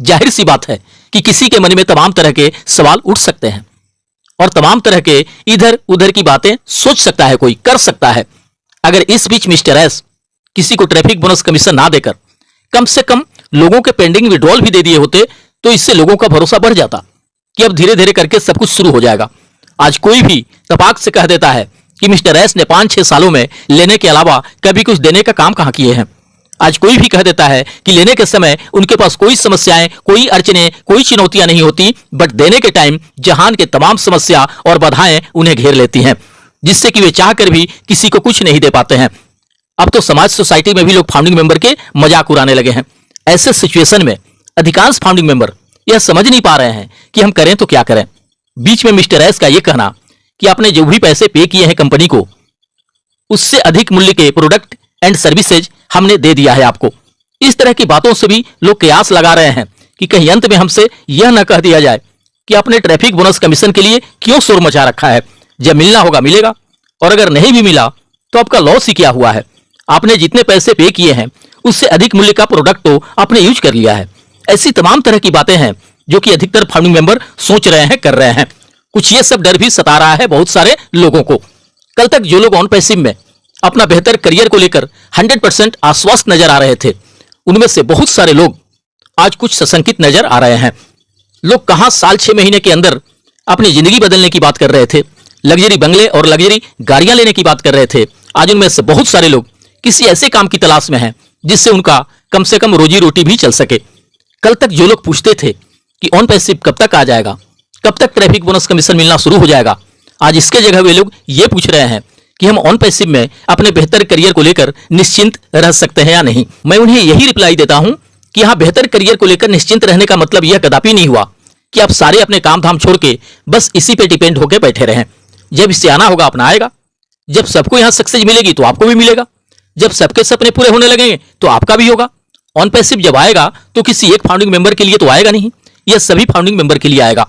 जाहिर सी बात है कि किसी के मन में तमाम तरह के सवाल उठ सकते हैं और तमाम तरह के इधर उधर की बातें सोच सकता है, कोई कर सकता है। अगर इस बीच मिस्टर एस किसी को ट्रैफिक बोनस कमीशन ना देकर कम से कम लोगों के पेंडिंग विड्रॉल भी दे दिए होते तो इससे लोगों का भरोसा बढ़ जाता कि अब धीरे धीरे करके सब कुछ शुरू हो जाएगा। आज कोई भी तपाक से कह देता है कि मिस्टर एस ने 5-6 सालों में लेने के अलावा कभी कुछ देने का काम कहां किए हैं। आज कोई भी कह देता है कि लेने के समय उनके पास कोई समस्याएं, कोई अड़चने, कोई चुनौतियां नहीं होती, बट देने के टाइम जहान के तमाम समस्या और बाधाएं उन्हें घेर लेती हैं, जिससे कि वे चाहकर भी किसी को कुछ नहीं दे पाते हैं। अब तो समाज सोसाइटी में भी लोग फाउंडिंग मेंबर के मजाक उड़ाने लगे हैं। ऐसे सिचुएशन में अधिकांश फाउंडिंग मेंबर यह समझ नहीं पा रहे हैं कि हम करें तो क्या करें। बीच में मिस्टर एस का यह कहना कि आपने जो भी पैसे पे किए हैं कंपनी को, उससे अधिक मूल्य के प्रोडक्ट एंड सर्विसेज हमने दे दिया है आपको, इस तरह की बातों से भी लोग कयास लगा रहे हैं कि कहीं अंत में हमसे यह न कह दिया जाए कि आपने ट्रैफिक बोनस कमीशन के लिए क्यों शोर मचा रखा है। जब मिलना होगा मिलेगा, और अगर नहीं भी मिला तो आपका लॉस ही क्या हुआ है। आपने जितने पैसे पे किए हैं उससे अधिक मूल्य का प्रोडक्ट तो आपने यूज कर लिया है। ऐसी तमाम तरह की बातें हैं जो कि अधिकतर फाउंडिंग मेंबर सोच रहे हैं, कर रहे हैं। कुछ ये सब डर भी सता रहा है बहुत सारे लोगों को। कल तक जो लोग ऑन पैसिव में अपना बेहतर करियर को लेकर 100% आश्वस्त नजर आ रहे थे, उनमें से बहुत सारे लोग आज कुछ सशंकित नजर आ रहे हैं। लोग कहां साल 6 महीने के अंदर अपनी जिंदगी बदलने की बात कर रहे थे, लग्जरी बंगले और लग्जरी गाड़ियां लेने की बात कर रहे थे। आज उनमें से बहुत सारे लोग किसी ऐसे काम की तलाश में हैं जिससे उनका कम से कम रोजी रोटी भी चल सके। कल तक जो लोग पूछते थे कि ऑन पैसिव कब तक आ जाएगा, कब तक ट्रैफिक बोनस कमीशन मिलना शुरू हो जाएगा, आज इसके जगह वे लोग ये पूछ रहे हैं कि हम ऑन पैसिव में अपने बेहतर करियर को लेकर निश्चिंत रह सकते हैं या नहीं। मैं उन्हें यही रिप्लाई देता हूं कि यहां बेहतर करियर को लेकर निश्चिंत रहने का मतलब यह कदापि नहीं हुआ कि आप सारे अपने काम धाम छोड़ के बस इसी पे डिपेंड होकर बैठे रहें। जब इससे आना होगा अपना आएगा। जब सबको यहां सक्सेस मिलेगी तो आपको भी मिलेगा। जब सबके सपने पूरे होने लगेंगे तो आपका भी होगा। ऑन पैसिव जब आएगा तो किसी एक फाउंडिंग मेंबर के लिए तो आएगा नहीं, यह सभी फाउंडिंग मेंबर के लिए आएगा,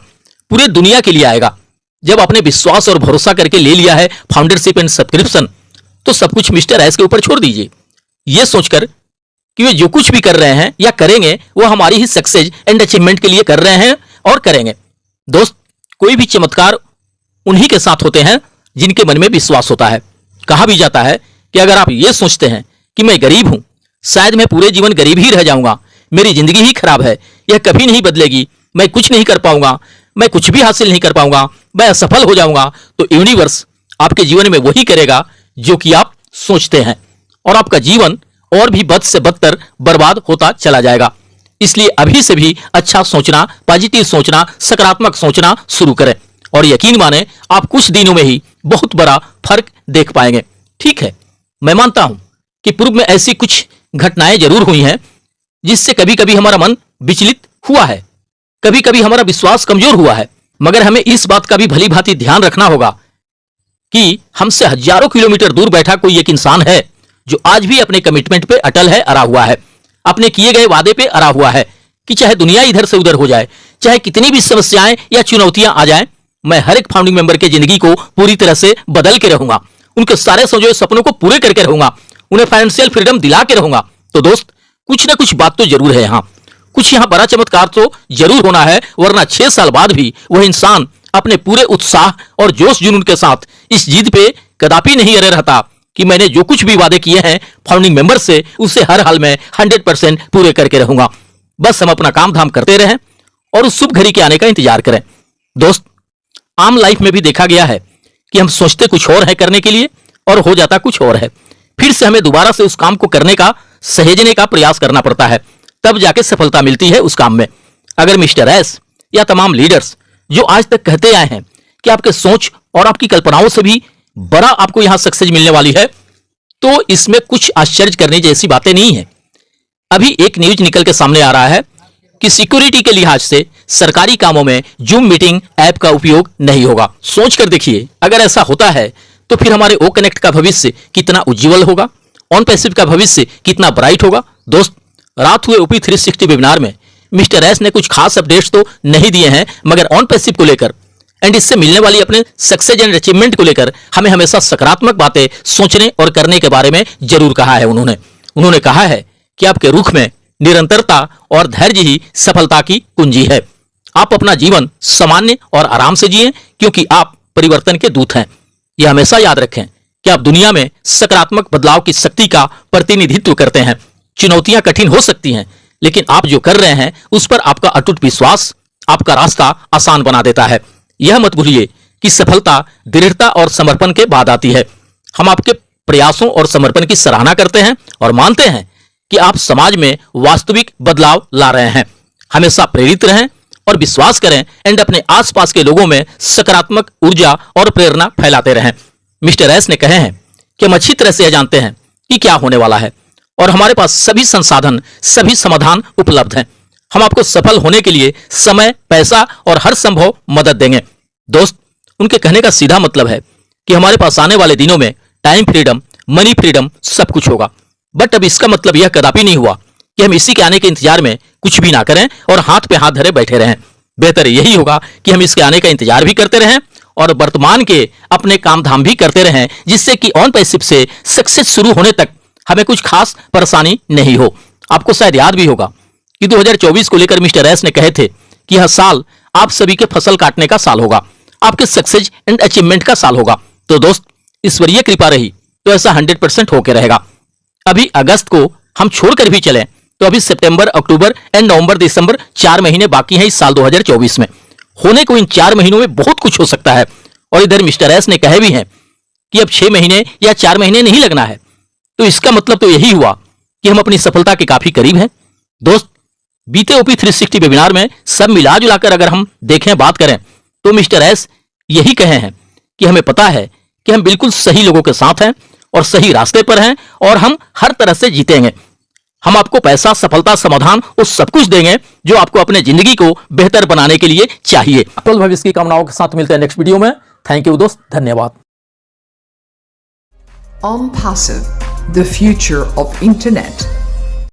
पूरे दुनिया के लिए आएगा। जब आपने विश्वास और भरोसा करके ले लिया है फाउंडरशिप एंड सब्सक्रिप्शन, तो सब कुछ मिस्टर एस के ऊपर छोड़ दीजिए, यह सोचकर कि वे जो कुछ भी कर रहे हैं या करेंगे वो हमारी ही सक्सेस एंड अचीवमेंट के लिए कर रहे हैं और करेंगे। दोस्त, कोई भी चमत्कार उन्हीं के साथ होते हैं जिनके मन में विश्वास होता है। कहा भी जाता है कि अगर आप ये सोचते हैं कि मैं गरीब हूं, शायद मैं पूरे जीवन गरीब ही रह जाऊंगा, मेरी जिंदगी ही खराब है, यह कभी नहीं बदलेगी, मैं कुछ नहीं कर पाऊंगा, मैं कुछ भी हासिल नहीं कर पाऊंगा, मैं असफल हो जाऊंगा, तो यूनिवर्स आपके जीवन में वही करेगा जो कि आप सोचते हैं और आपका जीवन और भी बद से बदतर बर्बाद होता चला जाएगा। इसलिए अभी से भी अच्छा सोचना, पॉजिटिव सोचना, सकारात्मक सोचना शुरू करें और यकीन माने आप कुछ दिनों में ही बहुत बड़ा फर्क देख पाएंगे। ठीक है, मैं मानता हूं कि पूर्व में ऐसी कुछ घटनाएं जरूर हुई हैं जिससे कभी कभी हमारा मन विचलित हुआ है, कभी कभी हमारा विश्वास कमजोर हुआ है, मगर हमें इस बात का भी भली भांति ध्यान रखना होगा कि हमसे हजारों किलोमीटर दूर बैठा कोई एक इंसान है जो आज भी अपने कमिटमेंट पे अटल है, अड़ा हुआ है, अपने किए गए वादे पे अड़ा हुआ है कि चाहे दुनिया इधर से उधर हो जाए, चाहे कितनी भी समस्याएं या चुनौतियां आ जाएं, मैं हर एक फाउंडिंग मेंबर के जिंदगी को पूरी तरह से बदल के रहूंगा, उनके सारे सोचे सपनों को पूरे करके रहूंगा, उन्हें फाइनेंशियल फ्रीडम दिला के रहूंगा। तो दोस्त, कुछ ना कुछ बात तो जरूर है, यहाँ कुछ यहाँ बड़ा चमत्कार तो जरूर होना है, वरना 6 साल बाद भी वह इंसान अपने पूरे उत्साह और जोश जुनून के साथ इस जिद पे कदापि नहीं अड़े रहता कि मैंने जो कुछ भी वादे किए हैं फाउंडिंग मेंबर से उसे हर हाल में 100% पूरे करके रहूंगा। बस हम अपना काम धाम करते रहें और उस शुभ घड़ी के आने का इंतजार करें। दोस्त, आम लाइफ में भी देखा गया है कि हम सोचते कुछ और है करने के लिए और हो जाता कुछ और है, फिर से हमें दोबारा से उस काम को करने का, सहेजने का प्रयास करना पड़ता है, तब जाके सफलता मिलती है उस काम में। अगर मिस्टर एस या तमाम लीडर्स जो आज तक कहते आए हैं कि आपके सोच और आपकी कल्पनाओं से भी बड़ा आपको यहां सक्सेस मिलने वाली है, तो इसमें कुछ आश्चर्य करने जैसी बातें नहीं है। अभी एक न्यूज निकल के सामने आ रहा है कि सिक्योरिटी के लिहाज से सरकारी कामों में जूम मीटिंग ऐप का उपयोग नहीं होगा। सोच कर देखिए, अगर ऐसा होता है तो फिर हमारे ओ कनेक्ट का भविष्य कितना उज्जवल होगा, ऑन पैसिव का भविष्य कितना ब्राइट होगा। दोस्त, रात हुए ओपी 360 वेबिनार में मिस्टर एस ने कुछ खास अपडेट्स तो नहीं दिए हैं, मगर ऑन पैसिव को लेकर एंड इससे मिलने वाली अपने सक्सेस एंड अचीवमेंट को लेकर हमें हमेशा सकारात्मक बातें सोचने और करने के बारे में जरूर कहा है। उन्होंने कहा है कि आपके रुख में निरंतरता और धैर्य ही सफलता की कुंजी है। आप अपना जीवन सामान्य और आराम से जिएं, क्योंकि आप परिवर्तन के दूत हैं। यह हमेशा याद रखें कि आप दुनिया में सकारात्मक बदलाव की शक्ति का प्रतिनिधित्व करते हैं। चुनौतियां कठिन हो सकती हैं, लेकिन आप जो कर रहे हैं उस पर आपका अटूट विश्वास आपका रास्ता आसान बना देता है। यह मत भूलिए कि सफलता दृढ़ता और समर्पण के बाद आती है। हम आपके प्रयासों और समर्पण की सराहना करते हैं और मानते हैं कि आप समाज में वास्तविक बदलाव ला रहे हैं। हमेशा प्रेरित रहें और विश्वास करें एंड अपने आसपास के लोगों में सकारात्मक ऊर्जा और प्रेरणा फैलाते रहें। मिस्टर एस ने कहे हैं कि हम अच्छी तरह से यह जानते हैं कि क्या होने वाला है और हमारे पास सभी संसाधन सभी समाधान उपलब्ध हैं। हम आपको सफल होने के लिए समय, पैसा और हर संभव मदद देंगे। दोस्त, उनके कहने का सीधा मतलब है कि हमारे पास आने वाले दिनों में टाइम फ्रीडम, मनी फ्रीडम सब कुछ होगा। बट अब इसका मतलब यह कदापि नहीं हुआ कि हम इसी के आने के इंतजार में कुछ भी ना करें और हाथ पे हाथ धरे बैठे रहें। बेहतर यही होगा कि हम इसके आने का इंतजार भी करते रहें और वर्तमान के अपने काम धाम भी करते रहें, जिससे कि ऑन पैसिव से सक्सेस शुरू होने तक हमें कुछ खास परेशानी नहीं हो। आपको शायद याद भी होगा कि 2024 को लेकर मिस्टर एस ने कहे थे कि यह साल आप सभी के फसल काटने का साल होगा, आपके सक्सेस एंड अचीवमेंट का साल होगा। तो दोस्त, ईश्वरीय कृपा रही तो ऐसा 100% होके रहेगा। अभी अगस्त को हम छोड़कर भी चलें तो अभी सितंबर, अक्टूबर एंड नवंबर, दिसंबर 4 महीने बाकी हैं इस साल 2024 में। होने को इन 4 महीनों में बहुत कुछ हो सकता है। और इधर मिस्टर एस ने कहे भी हैं कि अब 6 महीने या 4 महीने नहीं लगना है। तो इसका मतलब तो यही हुआ कि हम अपनी सफलता के काफी करीब हैं। दोस्त, बीते ओपी 360 वेबिनार में सब मिला जुलाकर अगर हम देखें, बात करें, तो मिस्टर एस यही कहे हैं कि हमें पता है कि हम बिल्कुल सही लोगों के साथ हैं और सही रास्ते पर हैं और हम हर तरह से जीतेंगे। हम आपको पैसा, सफलता, समाधान उस सब कुछ देंगे जो आपको अपने जिंदगी को बेहतर बनाने के लिए चाहिए। अटल भविष्य की कामनाओं के साथ मिलते हैं नेक्स्ट वीडियो में। थैंक यू दोस्त, धन्यवाद। OnPassive, the future of internet.